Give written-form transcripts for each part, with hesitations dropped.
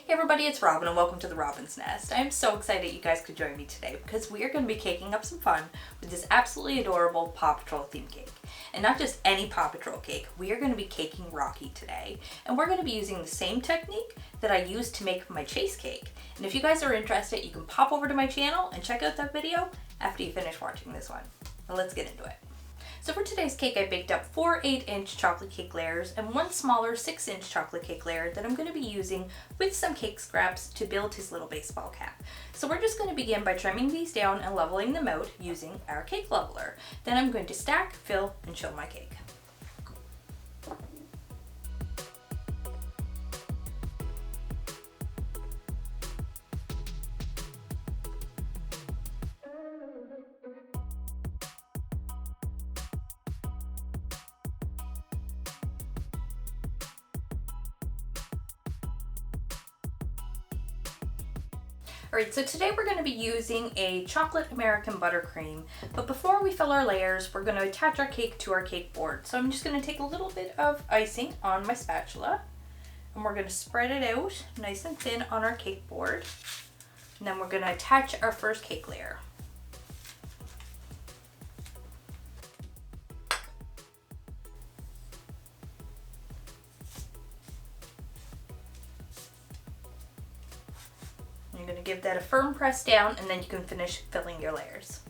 Hey everybody, it's Robin and welcome to the Robin's Nest. I am so excited you guys could join me today because we are going to be caking up some fun with this absolutely adorable Paw Patrol themed cake. And not just any Paw Patrol cake, we are going to be caking Rocky today. And we're going to be using the same technique that I used to make my chase cake. And if you guys are interested, you can pop over to my channel and check out that video after you finish watching this one. Now let's get into it. So for today's cake, I baked up 4 8-inch chocolate cake layers and one smaller 6-inch chocolate cake layer that I'm going to be using with some cake scraps to build his little baseball cap. So we're just going to begin by trimming these down and leveling them out using our cake leveler. Then I'm going to stack, fill, and chill my cake. Alright, so today we're going to be using a chocolate American buttercream, but before we fill our layers, we're going to attach our cake to our cake board. So I'm just going to take a little bit of icing on my spatula, and we're going to spread it out nice and thin on our cake board, and then we're going to attach our first cake layer. You're going to give that a firm press down and then you can finish filling your layers.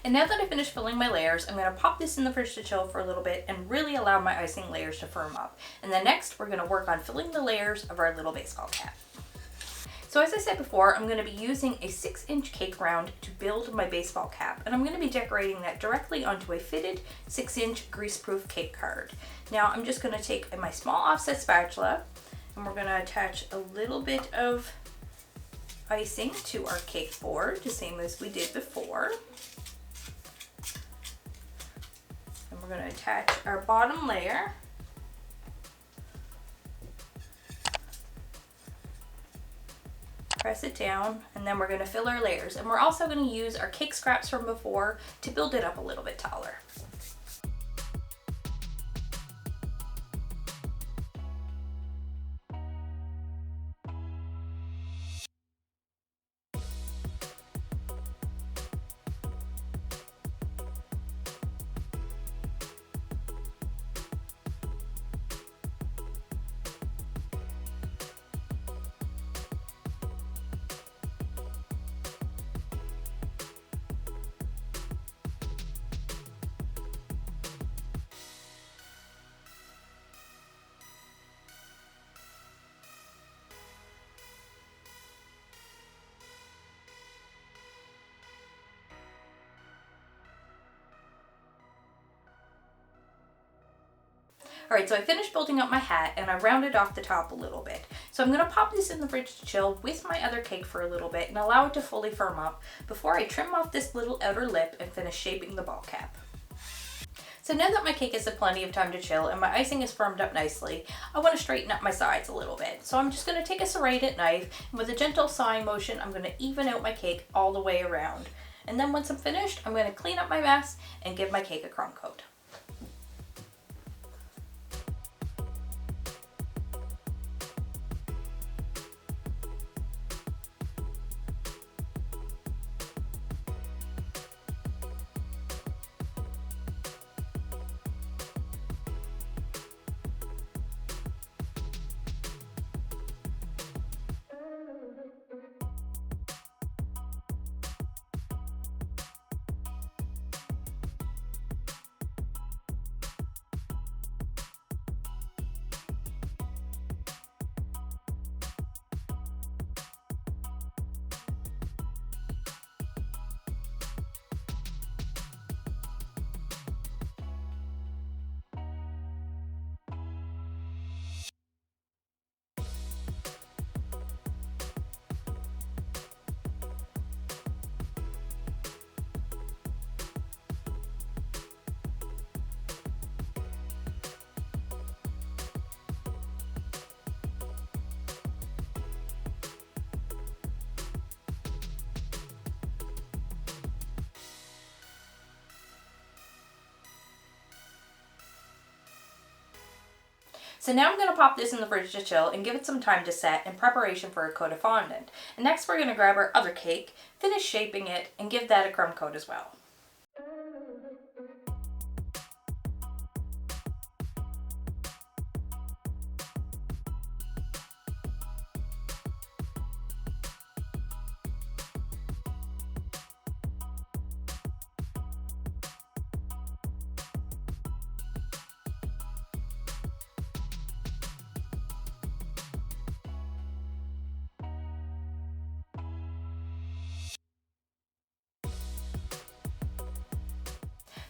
And now that I finished filling my layers, I'm going to pop this in the fridge to chill for a little bit and really allow my icing layers to firm up. And then next, we're going to work on filling the layers of our little baseball cap. So as I said before, I'm going to be using a 6-inch cake round to build my baseball cap. And I'm going to be decorating that directly onto a fitted 6-inch grease-proof cake card. Now I'm just going to take my small offset spatula and we're going to attach a little bit of icing to our cake board, the same as we did before. We're going to attach our bottom layer. Press it down, and then we're going to fill our layers. And we're also going to use our cake scraps from before to build it up a little bit taller. Alright, so I finished building up my hat and I rounded off the top a little bit. So I'm going to pop this in the fridge to chill with my other cake for a little bit and allow it to fully firm up before I trim off this little outer lip and finish shaping the ball cap. So now that my cake has had plenty of time to chill and my icing is firmed up nicely, I want to straighten up my sides a little bit. So I'm just going to take a serrated knife and with a gentle sawing motion, I'm going to even out my cake all the way around. And then once I'm finished, I'm going to clean up my mess and give my cake a crumb coat. So now I'm going to pop this in the fridge to chill and give it some time to set in preparation for a coat of fondant. And next we're going to grab our other cake, finish shaping it, and give that a crumb coat as well.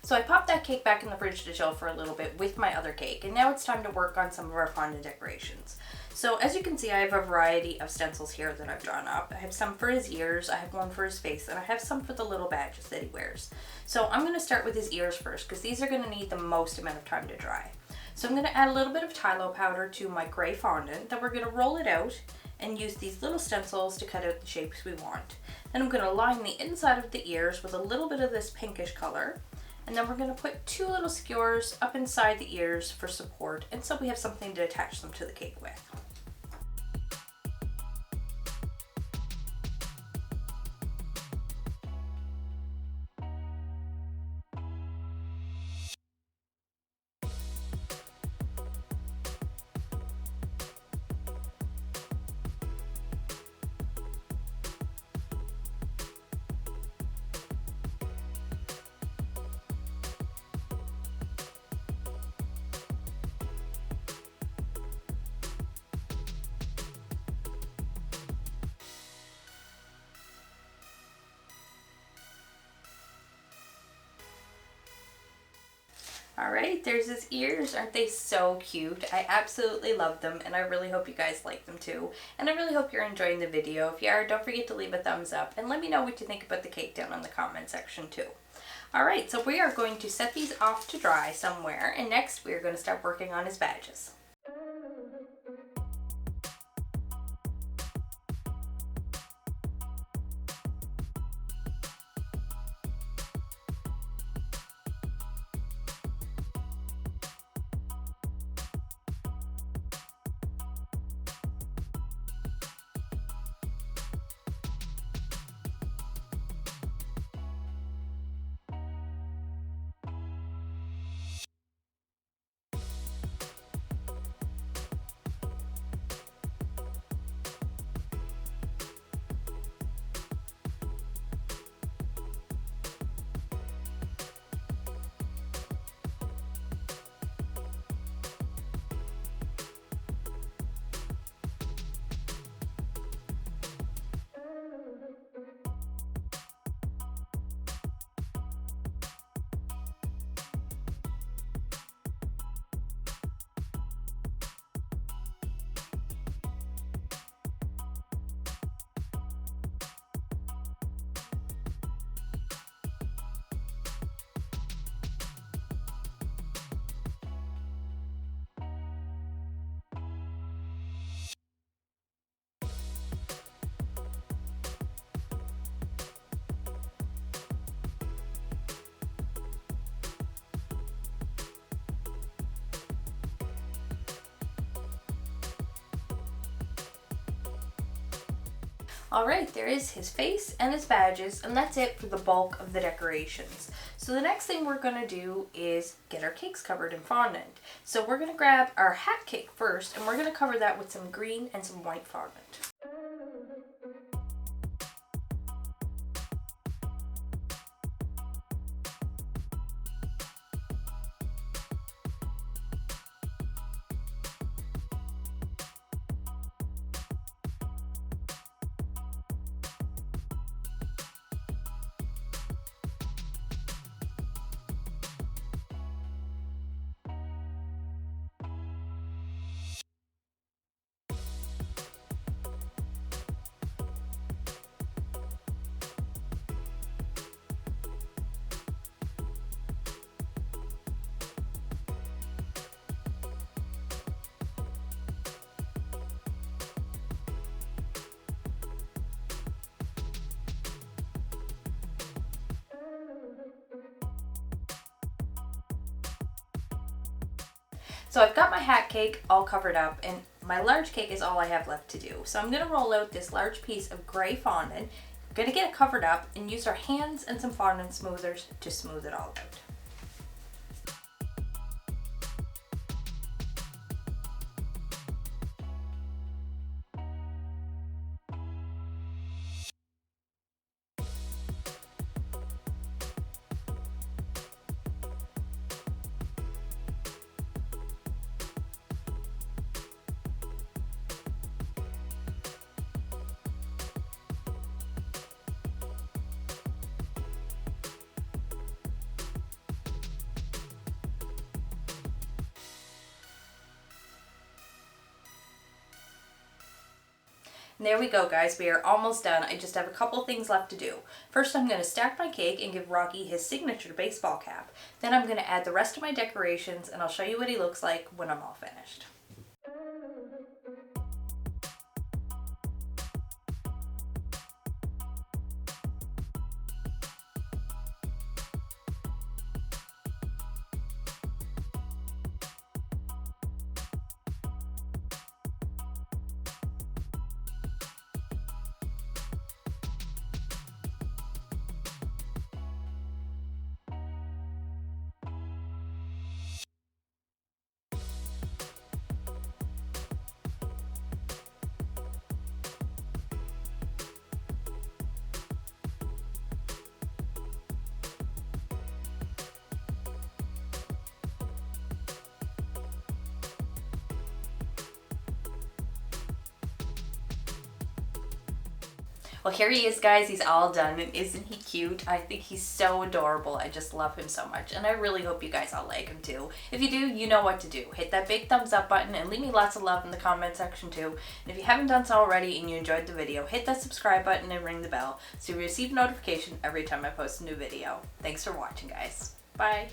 So I popped that cake back in the fridge to chill for a little bit with my other cake, and now it's time to work on some of our fondant decorations. So as you can see, I have a variety of stencils here that I've drawn up. I have some for his ears, I have one for his face, and I have some for the little badges that he wears. So I'm going to start with his ears first because these are going to need the most amount of time to dry. So I'm going to add a little bit of Tylo powder to my gray fondant, then we're going to roll it out and use these little stencils to cut out the shapes we want. Then I'm going to line the inside of the ears with a little bit of this pinkish color. And then we're going to put two little skewers up inside the ears for support, and so we have something to attach them to the cake with. Alright, there's his ears. Aren't they so cute? I absolutely love them, and I really hope you guys like them too. And I really hope you're enjoying the video. If you are, don't forget to leave a thumbs up, and let me know what you think about the cake down in the comment section too. Alright, so we are going to set these off to dry somewhere, and next we are going to start working on his badges. Alright, there is his face and his badges, and that's it for the bulk of the decorations. So the next thing we're going to do is get our cakes covered in fondant. So we're going to grab our hat cake first, and we're going to cover that with some green and some white fondant. So I've got my hat cake all covered up, and my large cake is all I have left to do. So I'm going to roll out this large piece of gray fondant. I'm going to get it covered up and use our hands and some fondant smoothers to smooth it all out. And there we go, guys. We are almost done. I just have a couple things left to do. First, I'm going to stack my cake and give Rocky his signature baseball cap. Then I'm going to add the rest of my decorations, and I'll show you what he looks like when I'm all finished. Well, here he is, guys. He's all done, and isn't he cute? I think he's so adorable. I just love him so much, and I really hope you guys all like him too. If you do, you know what to do. Hit that big thumbs up button and leave me lots of love in the comment section too. And if you haven't done so already and you enjoyed the video, hit that subscribe button and ring the bell so you receive notification every time I post a new video. Thanks for watching, guys. Bye.